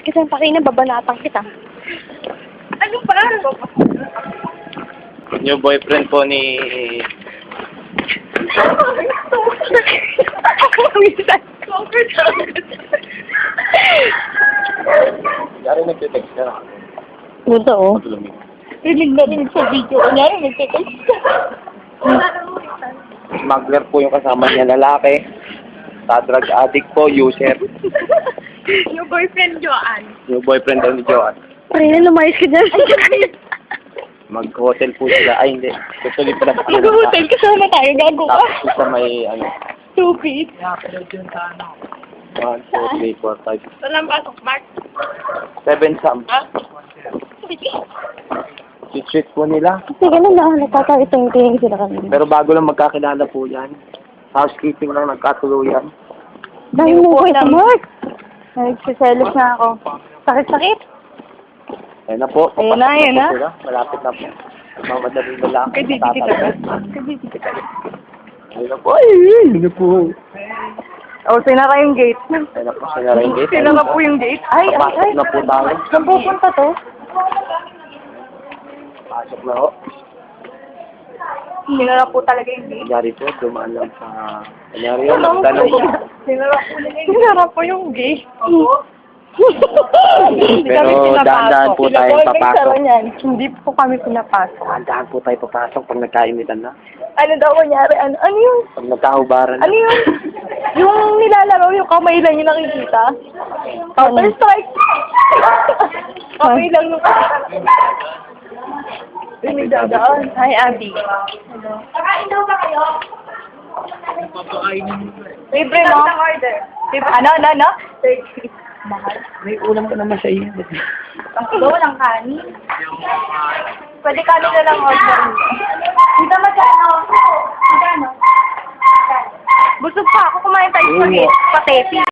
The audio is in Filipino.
Kasi ang pakina, babanatang kita. Ano ba? Yung boyfriend po ni... Yari nagtitext ka. Buto, oh. Matulungin. Rinig na rin sa video. Kunyari, nagtitext ka. Smuggler po yung kasama niya, lalaki. Sa drug addict po, user. Yung boyfriend Joanne. Yung boyfriend daw ni Joanne. Pakina, lumayas ka dyan. Mag-hotel po sila. Ay, hindi. Tutuloy pa na. Mag-hotel, kasama tayo. Gago ka. Tapos isa may, ano, Stupid. 1, 2, 3, 4, 5, Walang pasok, Mark. 7 some. Ha? Sweet po nila. Kasi ganun na, nagkakaitong-tingin sila kanina. Pero bago lang magkakilala po yan. Housekeeping lang nagkatuluyan. Dahil mo ko ito, Mark. Nagsiselos na ako. Sakit-sakit. Ayun na po. Ayun na, ayun na. Sila. Malapit na po. Mamadali na lang. Kadidikit ka ba? Ayun na po. Ayun na po. O, sinara yung gate. Ayun na po. Sinara yung gate. Sinara po yung gate. Ay, ay, Papasok ay. na po tayo. Saan pupunta to? Pasok na po. Sinara po talaga yung gate. Kunyari po, dumaan lang sa... Kunyari yun, nagtanong siya. Sinara po yung gate. Pero dahan-dahan po tayo papasok. Hindi po kami pinapasok. Dahan-dahan po tayo papasok pag nagkainitan na. Ano daw kunyari? Ano yun? Pag nagkahubaran Ano na. yun? Yung nilalaro, yung kamay lang yung nakikita. Counter strike. Kamay lang yung May dadaan. Hi, Abby. Hello. Kakain daw ba kayo? Libre mo? Ano? Mahal. May ulam ka naman sa iyo. Tatlo, walang kanin. Pwede kanin na lang order mo. Dito magkano? Magkano? Busog pa ako kumain tayo spaghetti. Pateti.